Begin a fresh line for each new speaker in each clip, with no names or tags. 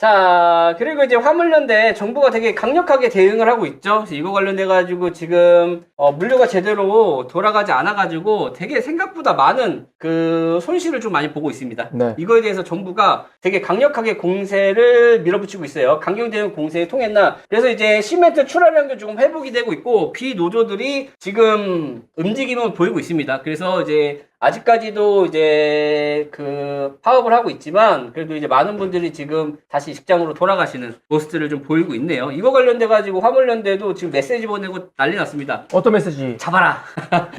자, 그리고 이제 화물연대 정부가 되게 강력하게 대응을 하고 있죠. 그래서 이거 관련돼가지고 지금 물류가 제대로 돌아가지 않아가지고 되게 생각보다 많은 그 손실을 좀 많이 보고 있습니다.
네.
이거에 대해서 정부가 되게 강력하게 공세를 밀어붙이고 있어요. 강경 대응 공세에 통했나? 그래서 이제 시멘트 출하량도 조금 회복이 되고 있고 비노조들이 지금 움직임을 보이고 있습니다. 그래서 이제 아직까지도 이제 그 파업을 하고 있지만 그래도 이제 많은 분들이 지금 다시 직장으로 돌아가시는 모습들을 좀 보이고 있네요. 이거 관련돼 가지고 화물연대도 지금 메시지 보내고 난리 났습니다.
어떤 메시지?
잡아라.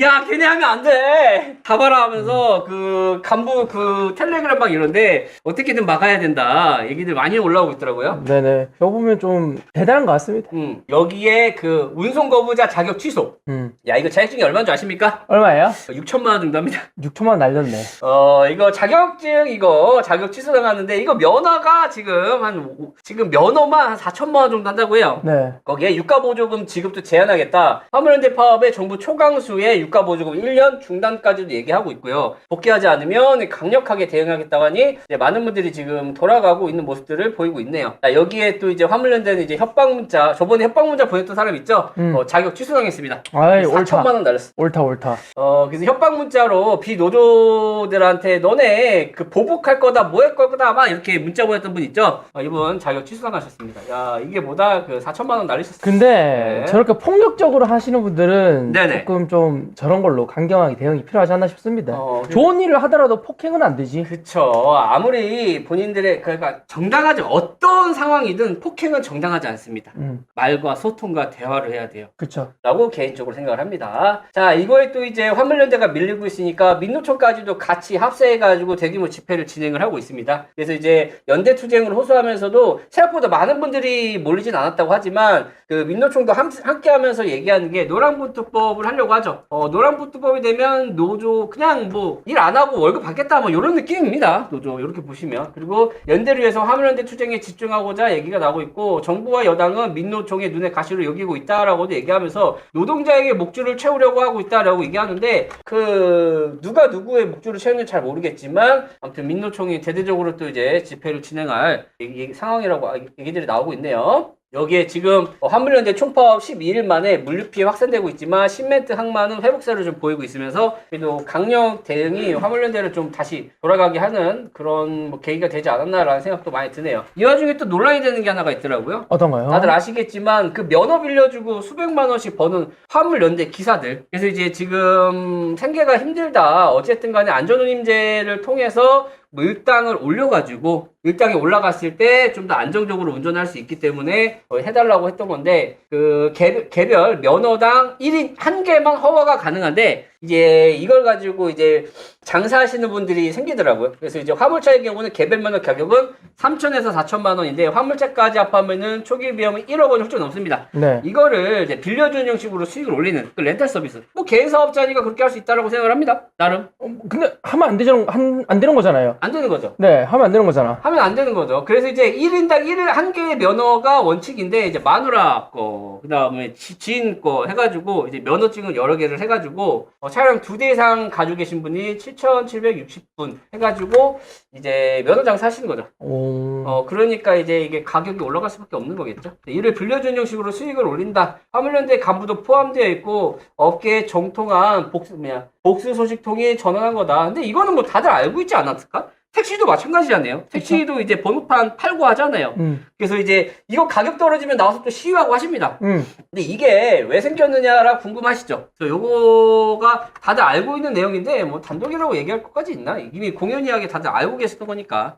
야, 걔네 하면 안 돼. 잡아라 하면서 그 간부 그 텔레그램 막 이런데 어떻게든 막아야 된다. 얘기들 많이 올라오고 있더라고요.
네네. 이거 보면 좀 대단한 것 같습니다.
여기에 그 운송 거부자 자격 취소. 야, 이거 자격증이 얼마인 줄 아십니까?
얼마예요?
6천만 원 정도 합니다.
6천만 원 날렸네.
이거 자격증 이거 자격 취소 당하는데 이거 면허가 지금 면허만 한 4천만 원 정도 한다고 해요.
네.
거기에 유가보조금 지급도 제한하겠다. 화물연대 파업에 정부 초강수의 유가보조금 1년 중단까지도 얘기하고 있고요. 복귀하지 않으면 강력하게 대응하겠다고 하니 이제 많은 분들이 지금 돌아가고 있는 모습들을 보이고 있네요. 자, 여기에 또 이제 화물연대는 이제 협박 문자, 저번에 협박 문자 보냈던 사람 있죠? 자격 취소당했습니다.
아이,
4천만 원 날렸어.
옳다.
그래서 협박 문자로 비노조들한테 너네 그 보복할 거다, 뭐 할 거다, 막 이렇게 문자 보냈던 분 있죠? 이분 자격 취소당하셨습니다. 야, 이게 뭐다, 그 4천만 원 날리셨어요.
근데
네.
저렇게 폭력적으로 하시는 분들은
네네.
조금 좀 저런 걸로 강경하게 대응이 필요하지 않나 싶습니다. 좋은 일을 하더라도 폭행은 안 되지.
그쵸. 아무리 본인들의, 그러니까 정당하지, 어떤 상황이든 폭행은 정당하지 않습니다. 말과 소통과 대화를 해야 돼요.
그쵸.
라고 개인적으로 생각을 합니다. 자, 이거에 또 이제 화물연대가 밀리고 있으니까 민노총까지도 같이 합세해가지고 대규모 집회를 진행을 하고 있습니다. 그래서 이제 연대투쟁을 호소하면서도 생각보다 많은 분들이 몰리진 않았다고 하지만 그 민노총도 함께 하면서 얘기하는 게 노란봉투법을 하려고 하죠. 노란봉투법이 되면 노조 그냥 뭐 일 안 하고 월급 받겠다 뭐 이런 느낌입니다. 노조 이렇게 보시면. 그리고 연대를 위해서 화물연대 투쟁에 집중하고자 얘기가 나오고 있고 정부와 여당은 민노총의 눈에 가시를 여기고 있다라고도 얘기하면서 노동자에게 목줄을 채우려고 하고 있다라고 얘기하는데 그 누가 누구의 목줄을 채우는지 잘 모르겠지만 아무튼 민노총이 대대적으로 또 이제 집회를 진행할 상황이라고 얘기들이 나오고 있네요. 여기에 지금 화물연대 총파업 12일 만에 물류 피해 확산되고 있지만 시멘트 항만은 회복세를 좀 보이고 있으면서 그래도 강력 대응이 화물연대를 좀 다시 돌아가게 하는 그런 뭐 계기가 되지 않았나라는 생각도 많이 드네요. 이 와중에 또 논란이 되는 게 하나가 있더라고요.
어떤가요?
다들 아시겠지만 그 면허 빌려주고 수백만 원씩 버는 화물연대 기사들. 그래서 이제 지금 생계가 힘들다. 어쨌든 간에 안전운임제를 통해서 뭐 일당을 올려가지고 일당이 올라갔을 때 좀 더 안정적으로 운전할 수 있기 때문에 해달라고 했던 건데 그 개별 면허당 1인 1개만 허가가 가능한데 이제 이걸 가지고 이제 장사하시는 분들이 생기더라고요. 그래서 이제 화물차의 경우는 개별 면허 가격은 3천에서 4천만 원인데 화물차까지 합하면은 초기 비용이 1억 원 훌쩍 넘습니다.
네.
이거를 이제 빌려주는 형식으로 수익을 올리는 그 렌탈 서비스. 뭐 개인 사업자니까 그렇게 할 수 있다라고 생각을 합니다. 나름.
근데 하면 안 되는 거잖아요.
안 되는 거죠.
네, 하면 안 되는 거잖아.
하면 안 되는 거죠. 그래서 이제 1인당 1개의 면허가 원칙인데, 이제 마누라 거, 그 다음에 지인 거 해가지고, 이제 면허증을 여러 개를 해가지고, 차량 2대 이상 가지고 계신 분이 7,760분 해가지고, 이제 면허장 사시는 거죠. 그러니까 이제 이게 가격이 올라갈 수밖에 없는 거겠죠. 이를 빌려준 형식으로 수익을 올린다. 화물연대 간부도 포함되어 있고, 업계에 정통한 복수 소식통이 전환한 거다. 근데 이거는 뭐 다들 알고 있지 않았을까? 택시도 마찬가지잖아요. 택시도 이제 번호판 팔고 하잖아요. 그래서 이제 이거 가격 떨어지면 나와서 또 시위하고 하십니다. 근데 이게 왜 생겼느냐라 궁금하시죠? 그래서 요거가 다들 알고 있는 내용인데 뭐 단독이라고 얘기할 것까지 있나? 이미 공연이하게 다들 알고 계셨던 거니까.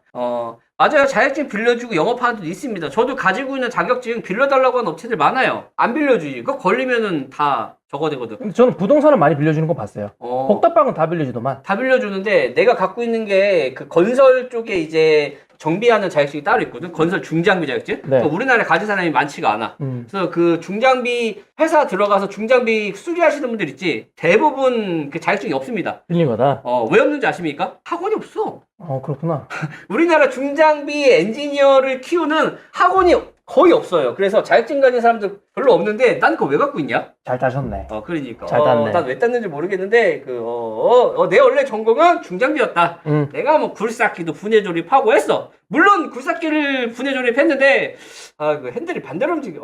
맞아요. 자격증 빌려주고 영업하는 데도 있습니다. 저도 가지고 있는 자격증 빌려달라고 하는 업체들 많아요. 안 빌려주지. 그거 걸리면은 다 저거 되거든.
근데 저는 부동산을 많이 빌려주는 거 봤어요. 복답방은 다 빌려주더만.
다 빌려주는데 내가 갖고 있는 게 그 건설 쪽에 이제 정비하는 자격증이 따로 있거든. 건설 중장비 자격증.
네.
우리나라에 가진 사람이 많지가 않아. 그래서 그 중장비 회사 들어가서 중장비 수리하시는 분들 있지. 대부분 그 자격증이 없습니다.
빌린 거다.
왜 없는지 아십니까? 학원이 없어.
그렇구나.
우리나라 중장비 엔지니어를 키우는 학원이 거의 없어요. 그래서 자격증 가진 사람들 별로 없는데 난 그거 왜 갖고 있냐?
잘 따셨네.
그러니까.
잘 땄네.
난 왜 땄는지 모르겠는데, 내 원래 전공은 중장비였다. 내가 뭐 굴삭기도 분해 조립하고 했어. 물론 굴삭기를 분해 조립했는데, 그 핸들이 반대로 움직여.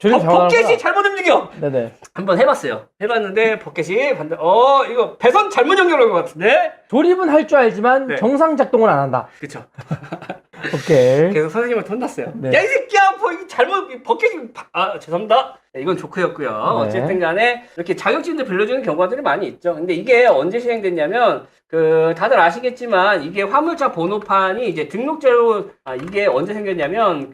버켓이 잘못 움직여!
네네.
한번 해봤어요. 해봤는데, 버켓이 이거 배선 잘못 연결한 것 같은데?
조립은 할 줄 알지만
네.
정상 작동을 안 한다.
그쵸.
오케이.
그래서 선생님한테 혼났어요.
네.
야, 이 새끼야! 이거 잘못, 버켓이, 죄송합니다. 이건 조크였고요.
네.
어쨌든 간에 이렇게 자격증도 빌려주는 경우들이 많이 있죠. 근데 이게 언제 시행됐냐면, 다들 아시겠지만, 이게 화물차 번호판이 이제 등록제로, 이게 언제 생겼냐면,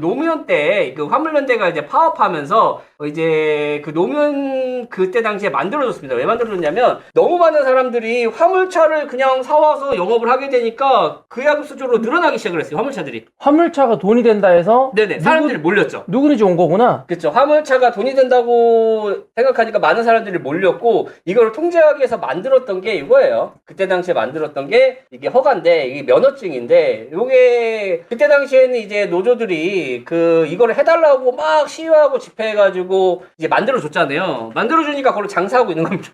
노무현 때, 화물연대가 이제 파업하면서, 이제 노무현 그때 당시에 만들어졌습니다. 왜 만들어졌냐면, 너무 많은 사람들이 화물차를 그냥 사와서 영업을 하게 되니까, 수적으로 늘어나기 시작을 했어요, 화물차들이.
화물차가 돈이 된다 해서?
네네, 사람들이 몰렸죠.
누구든지 온 거구나?
그쵸. 화물차가 돈이 된다고 생각하니까 많은 사람들이 몰렸고, 이걸 통제하기 위해서 만들었던 게 이거예요. 그때 당시에 만들었던 게 이게 허가인데, 이게 면허증인데, 요게 그때 당시에는 이제 노조들이 이거를 해달라고 막 시위하고 집회해가지고 이제 만들어줬잖아요. 만들어주니까 그걸로 장사하고 있는 겁니다.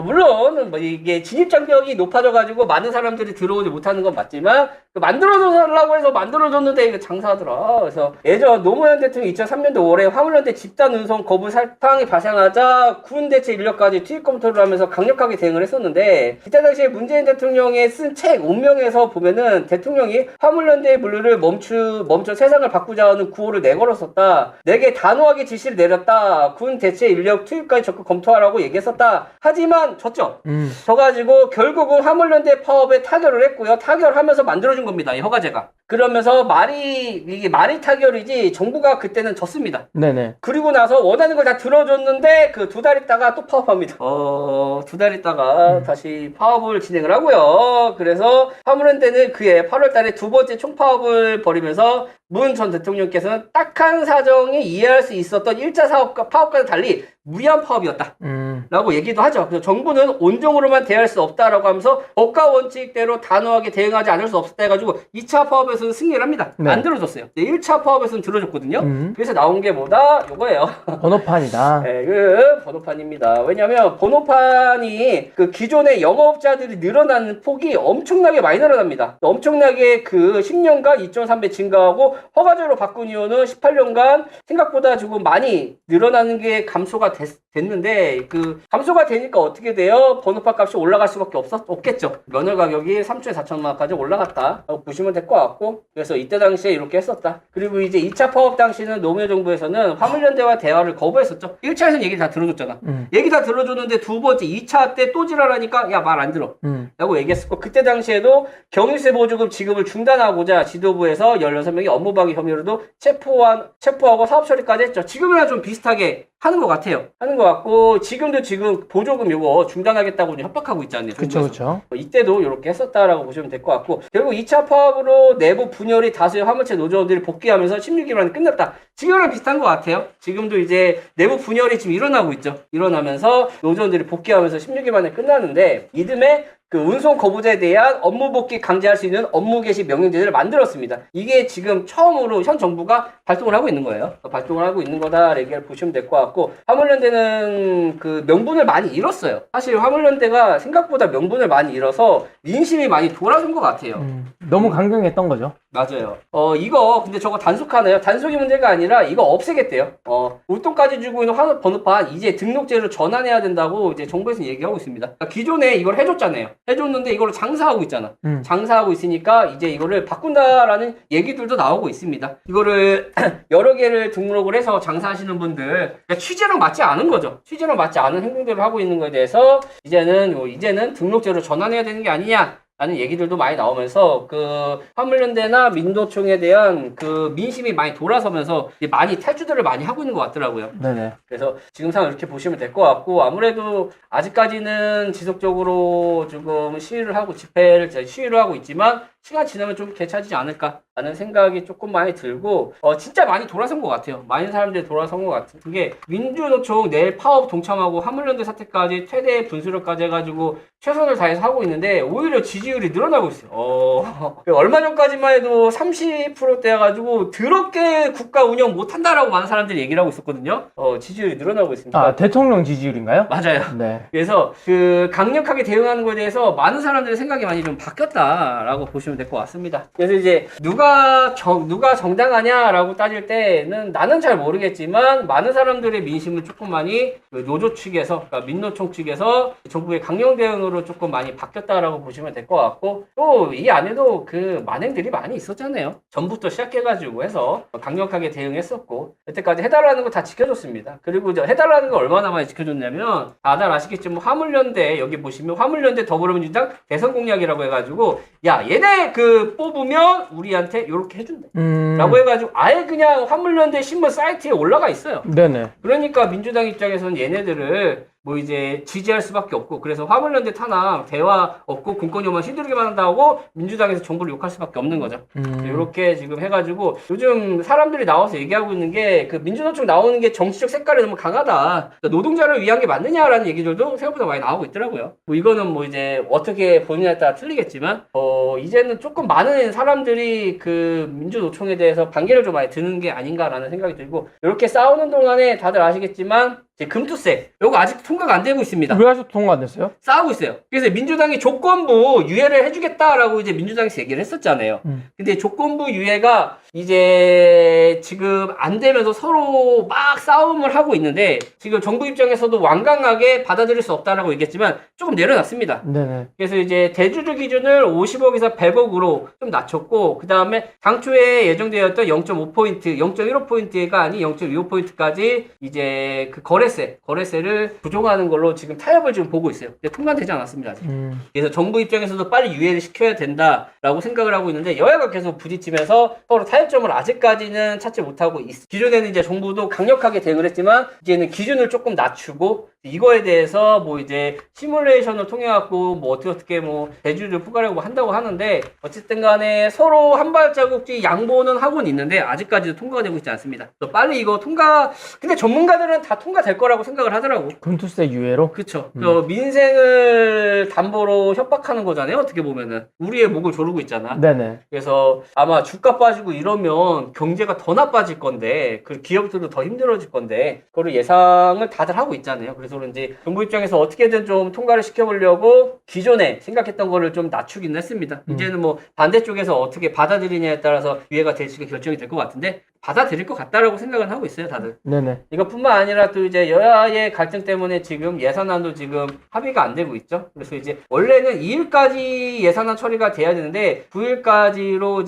물론 뭐 이게 진입장벽이 높아져가지고 많은 사람들이 들어오지 못하는 건 맞지만, 만들어달라고 해서 만들어줬는데 이거 장사하더라. 그래서 예전 노무현 대통령 2003년도 5월에 화물연대 집단 운송 거부 사항이 발생하자 군 대체 인력까지 투입 검토를 하면서 강력하게 대응을 했었는데, 이때 당시에 문재인 대통령의 쓴 책 운명에서 보면은 대통령이 화물연대의 분류를 멈춰 세상을 바꾸자는 구호를 내걸었었다. 내게 단호하게 지시를 내렸다. 군 대체 인력 투입까지 적극 검토하라고 얘기했었다. 하지만 졌죠. 져가지고 결국은 화물연대 파업에 타결을 했고요. 타결하면서 만들어준 겁니다. 이 허가제가. 그러면서 이게 말이 타결이지 정부가 그때는 졌습니다.
네네.
그리고 나서 원하는 걸 다 들어줬는데 2달 있다가 또 파업합니다. 2달 있다가 다시 파업을 진행을 하고요. 그래서 화물연대는 그해 8월 달에 두 번째 총파업을 벌이면서 문 전 대통령께서는 딱한 사정이 이해할 수 있었던 1차 파업과는 달리 무리한 파업이었다. 라고 얘기도 하죠. 그래서 정부는 온종으로만 대할 수 없다라고 하면서 법과 원칙대로 단호하게 대응하지 않을 수 없었다 해가지고 2차 파업에서는 승리를 합니다.
네.
안 들어줬어요. 1차 파업에서는 들어줬거든요. 그래서 나온 게 뭐다? 요거예요.
번호판이다.
네, 번호판입니다. 왜냐면 번호판이 기존의 영업자들이 늘어나는 폭이 엄청나게 많이 늘어납니다. 엄청나게 10년간 2.3배 증가하고 허가제로 바꾼 이유는 18년간 생각보다 조금 많이 늘어나는 게 감소가 됐는데 감소가 되니까 어떻게 돼요? 번호판 값이 올라갈 수밖에 없겠죠. 면허 가격이 3조 4천만 원까지 올라갔다 라고 보시면 될 것 같고, 그래서 이때 당시에 이렇게 했었다. 그리고 이제 2차 파업 당시는 노무현 정부에서는 화물연대와 대화를 거부했었죠. 1차에서는 얘기 다 들어줬잖아. 얘기 다 들어줬는데 두 번째 2차 때 또 지랄하니까 야, 말 안 들어 라고 얘기했었고, 그때 당시에도 경유세 보조금 지급을 중단하고자 지도부에서 16명이 업무방해 혐의로도 체포하고 사업 처리까지 했죠. 지금이랑 좀 비슷하게 하는 것 같아요. 하는 것 같고, 지금 보조금 요거 중단하겠다고 협박하고 있잖아요.
그쵸.
이때도 이렇게 했었다라고 보시면 될 것 같고, 결국 2차 파업으로 내부 분열이 다수의 화물차 노조원들이 복귀하면서 16일 만에 끝났다. 지금이랑 비슷한 것 같아요. 지금도 이제 내부 분열이 지금 일어나고 있죠. 일어나면서 노조원들이 복귀하면서 16일 만에 끝나는데, 이듬해 운송 거부자에 대한 업무 복귀 강제할 수 있는 업무 개시 명령제를 만들었습니다. 이게 지금 처음으로 현 정부가 발동을 하고 있는 거예요. 발동을 하고 있는 거다 얘기를 보시면 될 것 같고, 화물연대는 명분을 많이 잃었어요. 사실 화물연대가 생각보다 명분을 많이 잃어서 민심이 많이 돌아선 것 같아요.
너무 강경했던 거죠.
맞아요. 이거 근데 저거 단속하나요? 단속이 문제가 아니라 이거 없애겠대요. 웃돈까지 주고 있는 번호판 이제 등록제로 전환해야 된다고 이제 정부에서 얘기하고 있습니다. 그러니까 기존에 이걸 해줬잖아요. 해줬는데 이걸로 장사하고 있잖아. 장사하고 있으니까 이제 이거를 바꾼다라는 얘기들도 나오고 있습니다. 이거를 여러 개를 등록을 해서 장사하시는 분들, 그러니까 취재랑 맞지 않은 거죠. 취재랑 맞지 않은 행동들을 하고 있는 거에 대해서 이제는 등록제로 전환해야 되는 게 아니냐 라는 얘기들도 많이 나오면서 화물연대나 민노총에 대한 민심이 많이 돌아서면서 많이 탈주들을 많이 하고 있는 것 같더라고요.
네네.
그래서 지금 상황 이렇게 보시면 될 것 같고, 아무래도 아직까지는 지속적으로 조금 시위를 하고 있지만 시간 지나면 좀 괜찮아지지 않을까 라는 생각이 조금 많이 들고, 진짜 많이 돌아선 것 같아요. 많은 사람들이 돌아선 것 같은 게, 민주노총 내일 파업 동참하고 화물연대 사태까지 최대 분수령까지 해가지고 최선을 다해서 하고 있는데 오히려 지지율이 늘어나고 있어요. 얼마 전까지만 해도 30%대여가지고 더럽게 국가 운영 못한다라고 많은 사람들이 얘기를 하고 있었거든요. 지지율이 늘어나고 있습니다.
아, 대통령 지지율인가요?
맞아요.
네.
그래서 그 강력하게 대응하는 거에 대해서 많은 사람들의 생각이 많이 좀 바뀌었다라고 보시면 될 것 같습니다. 그래서 이제 누가 정당하냐라고 따질 때는 나는 잘 모르겠지만 많은 사람들의 민심은 조금 많이 그 노조 측에서, 그러니까 민노총 측에서 정부의 강령 대응으로 조금 많이 바뀌었다라고 보시면 될 것 같고, 또 이 안에도 그 만행들이 많이 있었잖아요. 전부터 시작해가지고 해서 강력하게 대응했었고, 여태까지 해달라는 거 다 지켜줬습니다. 그리고 이제 해달라는 거 얼마나 많이 지켜줬냐면 다들 아시겠지만 화물연대, 여기 보시면 화물연대 더불어민주당 대선 공약이라고 해가지고, 야 얘네 그 뽑으면 우리한테 이렇게 해준다 라고 해가지고 아예 그냥 화물연대 신문 사이트에 올라가 있어요.
네네.
그러니까 민주당 입장에서는 얘네들을 뭐 이제 지지할 수밖에 없고, 그래서 화물연대 탄압 대화 없고 공권력만 휘두르기만 한다고 민주당에서 정부를 욕할 수밖에 없는 거죠. 이렇게 지금 해가지고 요즘 사람들이 나와서 얘기하고 있는 게 그 민주노총 나오는 게 정치적 색깔이 너무 강하다, 그러니까 노동자를 위한 게 맞느냐라는 얘기들도 생각보다 많이 나오고 있더라고요. 뭐 이거는 뭐 이제 어떻게 보느냐에 따라 틀리겠지만 이제는 조금 많은 사람들이 그 민주노총에 대해서 반기를 좀 많이 드는 게 아닌가라는 생각이 들고, 이렇게 싸우는 동안에 다들 아시겠지만 이제 금투세 요거 아직 통과가 안 되고 있습니다.
왜 아직 통과 안 됐어요?
싸우고 있어요. 그래서 민주당이 조건부 유예를 해주겠다라고 이제 민주당에서 얘기를 했었잖아요. 근데 조건부 유예가 이제 지금 안 되면서 서로 막 싸움을 하고 있는데, 지금 정부 입장에서도 완강하게 받아들일 수 없다라고 얘기했지만 조금 내려놨습니다.
네네.
그래서 이제 대주주 기준을 50억에서 100억으로 좀 낮췄고, 그 다음에 당초에 예정되었던 0.5포인트, 0.15포인트가 아닌 0.25포인트까지 이제 그 거래세를 조정하는 걸로 지금 타협을 지금 보고 있어요. 근데 통과되지 않았습니다, 아직. 그래서 정부 입장에서도 빨리 유예를 시켜야 된다라고 생각을 하고 있는데, 여야가 계속 부딪히면서 서로 타협점을 아직까지는 찾지 못하고 있어요. 기존에는 이제 정부도 강력하게 대응을 했지만 이제는 기준을 조금 낮추고, 이거에 대해서 뭐 이제 시뮬레이션을 통해 갖고 뭐 어떻게 뭐 대주주를 포괄하고 한다고 하는데, 어쨌든 간에 서로 한 발자국씩 양보는 하고는 있는데 아직까지도 통과가 되고 있지 않습니다. 그래서 빨리 이거 근데 전문가들은 다 통과될 거라고 생각을 하더라고.
금투세 유예로?
그쵸. 민생을 담보로 협박하는 거잖아요, 어떻게 보면은. 우리의 목을 조르고 있잖아.
네네.
그래서 아마 주가 빠지고 이러면 경제가 더 나빠질 건데, 그 기업들도 더 힘들어질 건데, 그거를 예상을 다들 하고 있잖아요. 그래서 그런지 정부 입장에서 어떻게든 좀 통과를 시켜보려고 기존에 생각했던 거를 좀 낮추긴 했습니다. 이제는 뭐 반대쪽에서 어떻게 받아들이냐에 따라서 유예가 될지가 결정이 될 것 같은데, 받아들일 것 같다라고 생각은 하고 있어요, 다들.
네네.
이것뿐만 아니라 또 이제 여야의 갈등 때문에 지금 예산안도 지금 합의가 안 되고 있죠. 그래서 이제 원래는 2일까지 예산안 처리가 돼야 되는데 9일까지로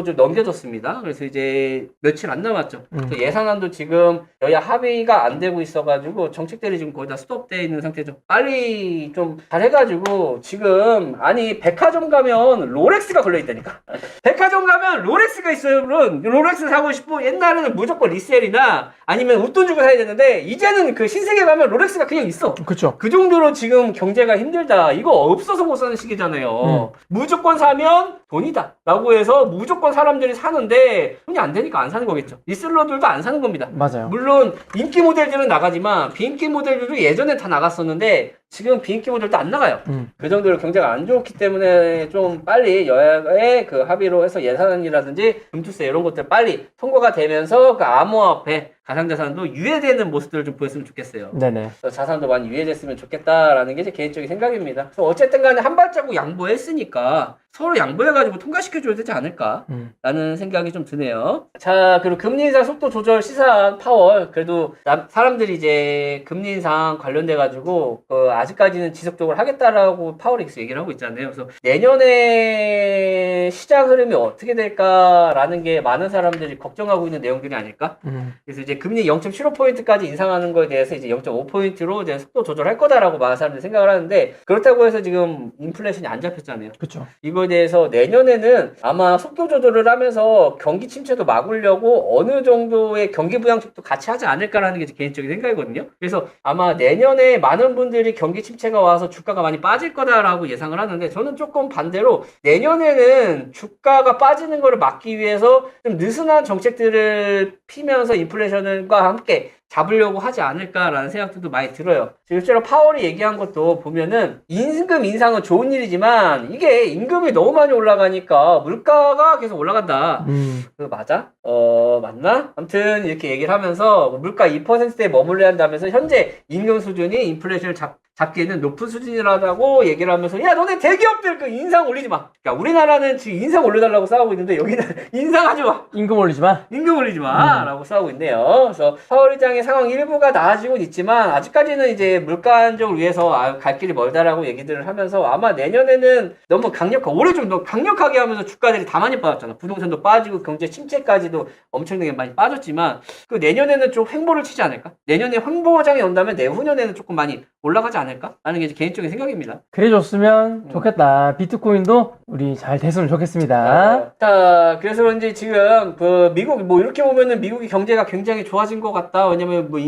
좀 넘겨졌습니다. 그래서 이제 며칠 안 남았죠. 그래서 예산안도 지금 여야 합의가 안 되고 있어가지고 정책들이 지금 거의 다 스톱되어 있는 상태죠. 빨리 좀 잘해가지고, 지금 아니 백화점 가면 롤렉스가 걸려있다니까. 백화점 가면 롤렉스가 있어요, 여러분. 롤렉스 사고 싶고, 옛날에는 무조건 리셀이나 아니면 웃돈 주고 사야 되는데 이제는 그 신세계 가면 롤렉스가 그냥 있어.
그쵸.
그 정도로 지금 경제가 힘들다, 이거 없어서 못 사는 시기잖아요. 무조건 사면 돈이다 라고 해서 무조건 사람들이 사는데 돈이 안 되니까 안 사는 거겠죠. 리셀러들도 안 사는 겁니다.
맞아요.
물론 인기 모델들은 나가지만 비인기 모델들도 예전에 다 나갔었는데 지금 비인기 모델도 안 나가요. 그 정도로 경제가 안 좋기 때문에 좀 빨리 여야의 그 합의로 해서 예산이라든지 금투세 이런 것들 빨리 통과가 되면서 그 암호화폐, 가상자산도 유예되는 모습들을 좀 보였으면 좋겠어요.
네네.
자산도 많이 유예됐으면 좋겠다라는 게 제 개인적인 생각입니다. 그래서 어쨌든 간에 한 발자국 양보했으니까 서로 양보해가지고 통과시켜줘야 되지 않을까라는 생각이 좀 드네요. 자, 그리고 금리 인상 속도 조절 시사안 파월, 그래도 사람들이 이제 금리 인상 관련돼가지고 아직까지는 지속적으로 하겠다라고 파월이 얘기를 하고 있잖아요. 그래서 내년에 시장 흐름이 어떻게 될까라는 게 많은 사람들이 걱정하고 있는 내용들이 아닐까? 그래서 이제 금리 0.75포인트까지 인상하는 거에 대해서 이제 0.5포인트로 이제 속도 조절할 거다라고 많은 사람들이 생각을 하는데, 그렇다고 해서 지금 인플레이션이 안 잡혔잖아요.
그쵸.
이거에 대해서 내년에는 아마 속도 조절을 하면서 경기 침체도 막으려고 어느 정도의 경기 부양책도 같이 하지 않을까라는 게 제 개인적인 생각이거든요. 그래서 아마 내년에 많은 분들이 경기 침체가 와서 주가가 많이 빠질 거다라고 예상을 하는데, 저는 조금 반대로 내년에는 주가가 빠지는 거를 막기 위해서 좀 느슨한 정책들을 피면서 인플레이션을 인플레이션과 함께 잡으려고 하지 않을까라는 생각도 많이 들어요. 실제로 파월이 얘기한 것도 보면은 임금 인상은 좋은 일이지만 이게 임금이 너무 많이 올라가니까 물가가 계속 올라간다. 그거 맞아? 맞나? 아무튼 이렇게 얘기를 하면서 물가 2%에 머물러야 한다면서 현재 임금 수준이 인플레이션을 잡기에는 높은 수준이라고 얘기를 하면서 야 너네 대기업들 그 인상 올리지 마. 그러니까 우리나라는 지금 인상 올려달라고 싸우고 있는데 여기는 인상하지 마.
임금 올리지 마.
임금 올리지 마. 라고 싸우고 있네요. 그래서 파월 의장의 상황 일부가 나아지고 있지만 아직까지는 이제 물가 안정을 위해서 갈 길이 멀다라고 얘기들을 하면서 아마 내년에는 너무 올해 좀 더 강력하게 하면서 주가들이 다 많이 빠졌잖아. 부동산도 빠지고 경제 침체까지도 엄청나게 많이 빠졌지만 그 내년에는 좀 횡보를 치지 않을까? 내년에 횡보장이 온다면 내후년에는 조금 많이 올라가지 않을까? 라는 게 이제 개인적인 생각입니다.
그래 줬으면 좋겠다. 비트코인도 우리 잘 됐으면 좋겠습니다.
자, 그래서 그런지 지금 그 미국 뭐 이렇게 보면은 미국의 경제가 굉장히 좋아진 것 같다. 왜냐면 뭐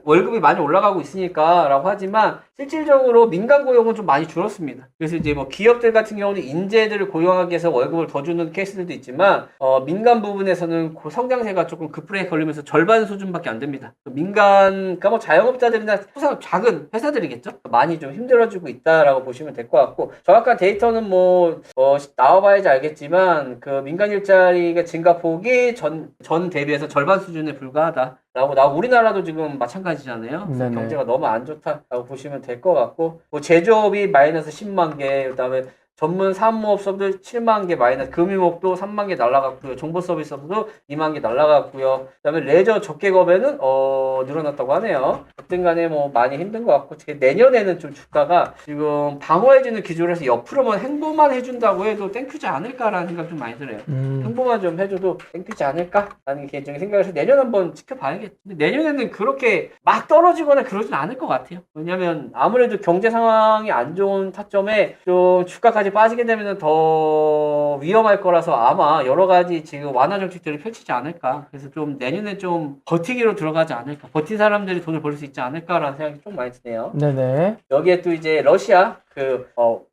월급이 많이 올라가고 있으니까라고 하지만 실질적으로 민간 고용은 좀 많이 줄었습니다. 그래서 이제 뭐 기업들 같은 경우는 인재들을 고용하기 위해서 월급을 더 주는 케이스들도 있지만 민간 부분에서는 성장세가 조금 급브레이크 걸리면서 절반 수준밖에 안 됩니다. 그러니까 뭐 자영업자들이나 작은 회사들이겠죠. 많이 좀 힘들어지고 있다라고 보시면 될 것 같고 정확한 데이터는 나와봐야지 알겠지만 그 민간 일자리가 증가폭이 전 대비해서 절반 수준에 불과하다. 우리나라도 지금 마찬가지잖아요. 경제가 너무 안 좋다라고 보시면 될 것 같고, 뭐 제조업이 마이너스 10만 개, 그 다음에 전문 사무업소들 7만 개 마이너스, 금융업도 3만 개 날라갔고요. 정보 서비스업도 2만 개 날라갔고요. 그 다음에 레저 적계급에는 늘어났다고 하네요. 어쨌든 간에 뭐 많이 힘든 것 같고, 내년에는 좀 주가가 지금 방어해주는 기조로 해서 옆으로만 행보만 해준다고 해도 땡큐지 않을까라는 생각 좀 많이 들어요. 행보만 좀 해줘도 땡큐지 않을까라는 개인적인 생각을 해서 내년 한번 지켜봐야겠죠. 근데 내년에는 그렇게 막 떨어지거나 그러진 않을 것 같아요. 왜냐면 아무래도 경제 상황이 안 좋은 타점에 좀 주가까지 빠지게 되면 더 위험할 거라서 아마 여러 가지 지금 완화 정책들을 펼치지 않을까. 그래서 좀 내년에 좀 버티기로 들어가지 않을까. 버틴 사람들이 돈을 벌 수 있지 않을까라는 생각이 좀 많이 드네요.
네네.
여기에 또 이제 러시아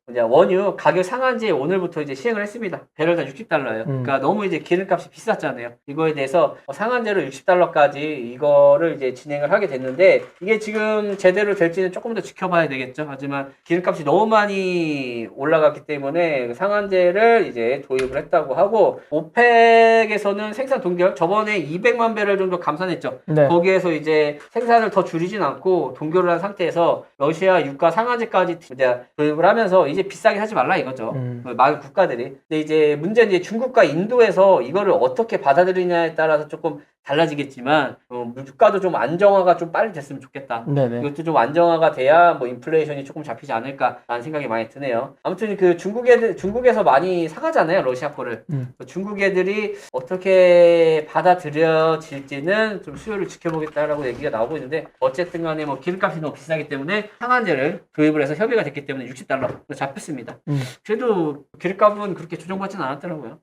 원유 가격 상한제 오늘부터 이제 시행을 했습니다. 배럴당 60달러예요. 그러니까 너무 이제 기름값이 비쌌잖아요. 이거에 대해서 상한제로 60달러까지 이거를 이제 진행을 하게 됐는데 이게 지금 제대로 될지는 조금 더 지켜봐야 되겠죠. 하지만 기름값이 너무 많이 올라갔기 때문에 상한제를 이제 도입을 했다고 하고 오펙에서는 생산 동결 저번에 200만 배럴 정도 감산했죠.
네.
거기에서 이제 생산을 더 줄이진 않고 동결을 한 상태에서 러시아 유가 상한제까지 이제 도입을 하면서 이제 비싸게 하지 말라 이거죠. 많은 국가들이. 근데 이제 문제는 이제 중국과 인도에서 이거를 어떻게 받아들이냐에 따라서 조금 달라지겠지만 물가도 좀 안정화가 좀 빨리 됐으면 좋겠다.
네네.
이것도 좀 안정화가 돼야 뭐 인플레이션이 조금 잡히지 않을까라는 생각이 많이 드네요. 아무튼 그 중국에서 많이 사가잖아요, 러시아 거를. 중국 애들이 어떻게 받아들여질지는 좀 수요를 지켜보겠다라고 얘기가 나오고 있는데 어쨌든 간에 뭐 기름값이 너무 비싸기 때문에 상한제를 도입을 해서 협의가 됐기 때문에 60달러 잡혔습니다. 그래도 기름값은 그렇게 조정받지는 않았더라고요.